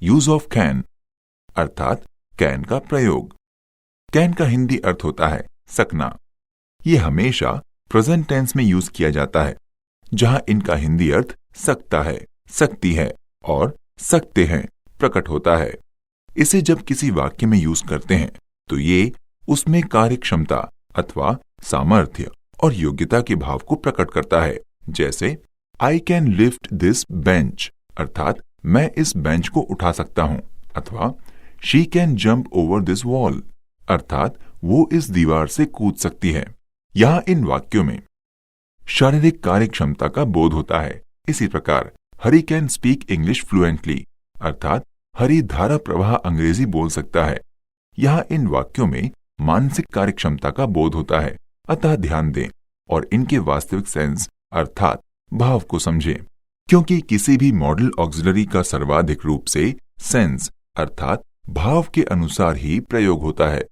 Use of can अर्थात can का प्रयोग। कैन का हिंदी अर्थ होता है सकना। ये हमेशा प्रेजेंट टेंस में यूज किया जाता है, जहां इनका हिंदी अर्थ सकता है, सकती है और सकते हैं प्रकट होता है। इसे जब किसी वाक्य में यूज करते हैं तो ये उसमें कार्यक्षमता अथवा सामर्थ्य और योग्यता के भाव को प्रकट करता है। जैसे I can lift this bench अर्थात मैं इस बेंच को उठा सकता हूं, अथवा she can jump over this wall अर्थात वो इस दीवार से कूद सकती है। यहां इन वाक्यों में शारीरिक कार्यक्षमता का बोध होता है। इसी प्रकार हरी कैन स्पीक इंग्लिश फ्लुएंटली अर्थात हरी धारा प्रवाह अंग्रेजी बोल सकता है। यहां इन वाक्यों में मानसिक कार्यक्षमता का बोध होता है। अतः ध्यान दें और इनके वास्तविक सेंस अर्थात भाव को समझें, क्योंकि किसी भी मॉडल ऑक्सिलरी का सर्वाधिक रूप से सेंस अर्थात भाव के अनुसार ही प्रयोग होता है।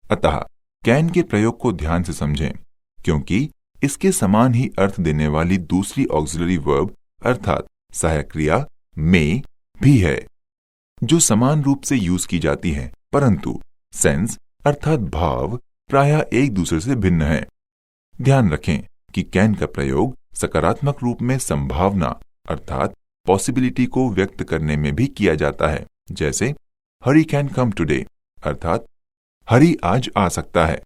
अतः कैन के प्रयोग को ध्यान से समझें, क्योंकि इसके समान ही अर्थ देने वाली दूसरी ऑक्सिलरी वर्ब अर्थात सहायक क्रिया में भी है, जो समान रूप से यूज की जाती है, परंतु सेंस अर्थात भाव प्रायः एक दूसरे से भिन्न है। ध्यान रखें कि कैन का प्रयोग सकारात्मक रूप में संभावना अर्थात पॉसिबिलिटी को व्यक्त करने में भी किया जाता है। जैसे हरी कैन कम टुडे अर्थात हरी आज आ सकता है,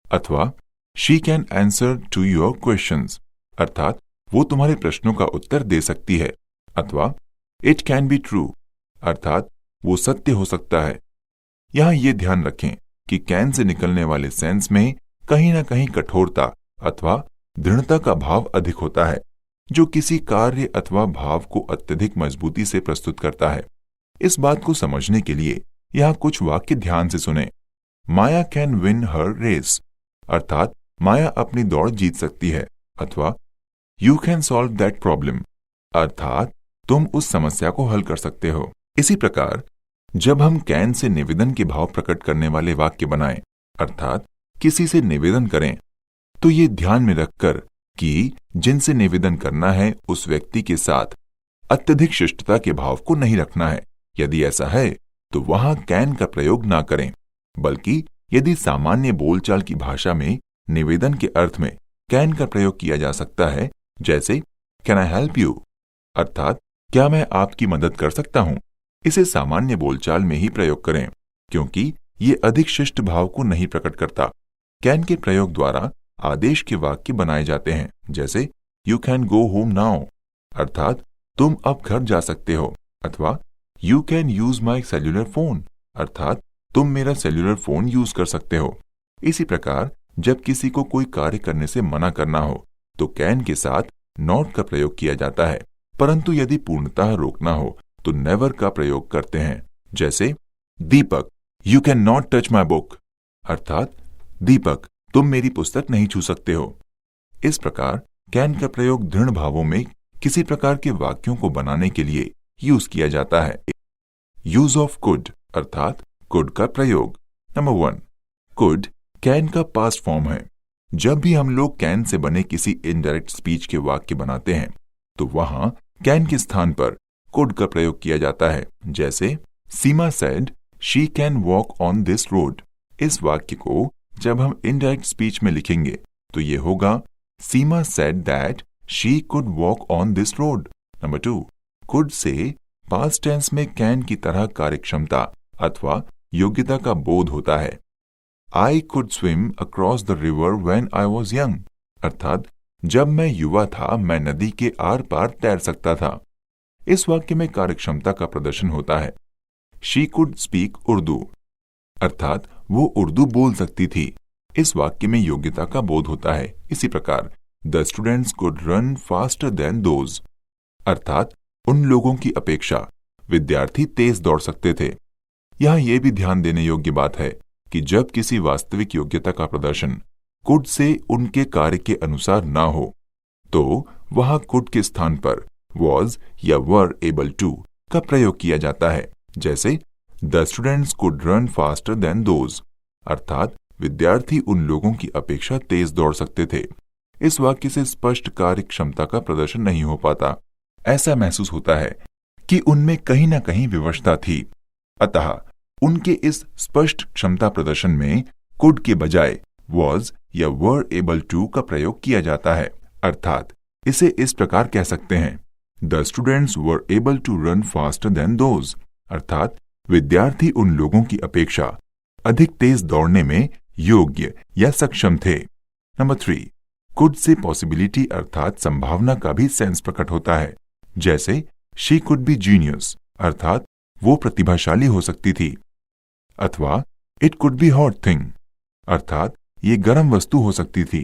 अथवा she can answer to your questions अर्थात वो तुम्हारे प्रश्नों का उत्तर दे सकती है, अथवा इट कैन बी ट्रू अर्थात वो सत्य हो सकता है। यहां ये ध्यान रखें कि कैन से निकलने वाले सेंस में कहीं ना कहीं कठोरता अथवा दृढ़ता का भाव अधिक होता है, जो किसी कार्य अथवा भाव को अत्यधिक मजबूती से प्रस्तुत करता है। इस बात को समझने के लिए यहां कुछ वाक्य ध्यान से सुने। माया कैन विन हर रेस अर्थात माया अपनी दौड़ जीत सकती है, अथवा you can solve that problem अर्थात तुम उस समस्या को हल कर सकते हो। इसी प्रकार जब हम कैन से निवेदन के भाव प्रकट करने वाले वाक्य बनाएं अर्थात किसी से निवेदन करें, तो ये ध्यान में रखकर कि जिनसे निवेदन करना है उस व्यक्ति के साथ अत्यधिक शिष्टता के भाव को नहीं रखना है। यदि ऐसा है तो वहां कैन का प्रयोग ना करें, बल्कि यदि सामान्य बोलचाल की भाषा में निवेदन के अर्थ में कैन का प्रयोग किया जा सकता है, जैसे कैन आई हेल्प यू अर्थात क्या मैं आपकी मदद कर सकता हूं, इसे सामान्य बोलचाल में ही प्रयोग करें, क्योंकि ये अधिक शिष्ट भाव को नहीं प्रकट करता। कैन के प्रयोग द्वारा आदेश के वाक्य बनाए जाते हैं, जैसे you can go home now अर्थात तुम अब घर जा सकते हो, अथवा you can use my cellular phone अर्थात तुम मेरा सेल्यूलर फोन यूज कर सकते हो। इसी प्रकार जब किसी को कोई कार्य करने से मना करना हो तो कैन के साथ नॉट का प्रयोग किया जाता है, परंतु यदि पूर्णतः रोकना हो तो नेवर का प्रयोग करते हैं। जैसे Deepak you can not touch my book अर्थात दीपक तुम मेरी पुस्तक नहीं छू सकते हो। इस प्रकार कैन का प्रयोग दृढ़ भावों में किसी प्रकार के वाक्यों को बनाने के लिए यूज किया जाता है। यूज ऑफ कुड अर्थात कुड का प्रयोग। नंबर 1, कुड कैन का पास्ट फॉर्म है। जब भी हम लोग कैन से बने किसी इनडायरेक्ट स्पीच के वाक्य बनाते हैं तो वहां कैन के स्थान पर कुड का प्रयोग किया जाता है। जैसे Seema said she can walk on this road. इस वाक्य को जब हम इनडायरेक्ट स्पीच में लिखेंगे तो ये होगा Seema said that she could walk on this road. Number 2, could से पास्ट टेंस में कैन की तरह कार्यक्षमता अथवा योग्यता का बोध होता है। I could swim across the river when I was young अर्थात जब मैं युवा था मैं नदी के आर पार तैर सकता था। इस वाक्य में कार्यक्षमता का प्रदर्शन होता है। शी कुड स्पीक उर्दू अर्थात वो उर्दू बोल सकती थी। इस वाक्य में योग्यता का बोध होता है। इसी प्रकार the students could run faster than those अर्थात उन लोगों की अपेक्षा विद्यार्थी तेज दौड़ सकते थे। यहां यह भी ध्यान देने योग्य बात है कि जब किसी वास्तविक योग्यता का प्रदर्शन कुड से उनके कार्य के अनुसार ना हो तो वहां कुड के स्थान पर वॉज या वर एबल टू का प्रयोग किया जाता है। जैसे the students could run faster than those अर्थात विद्यार्थी उन लोगों की अपेक्षा तेज दौड़ सकते थे। इस वाक्य से स्पष्ट कार्य क्षमता का प्रदर्शन नहीं हो पाता। ऐसा महसूस होता है कि उनमें कहीं ना कहीं विवशता थी। अतः उनके इस स्पष्ट क्षमता प्रदर्शन में कुड के बजाय वॉज या वर एबल टू का प्रयोग किया जाता है। अर्थात इसे इस प्रकार कह सकते हैं, the students were able to run faster than those. अर्थात विद्यार्थी उन लोगों की अपेक्षा अधिक तेज दौड़ने में योग्य या सक्षम थे। नंबर 3, कुड से पॉसिबिलिटी अर्थात संभावना का भी सेंस प्रकट होता है। जैसे शी कुड बी जीनियस अर्थात वो प्रतिभाशाली हो सकती थी, अथवा it could be hot thing अर्थात ये गर्म वस्तु हो सकती थी।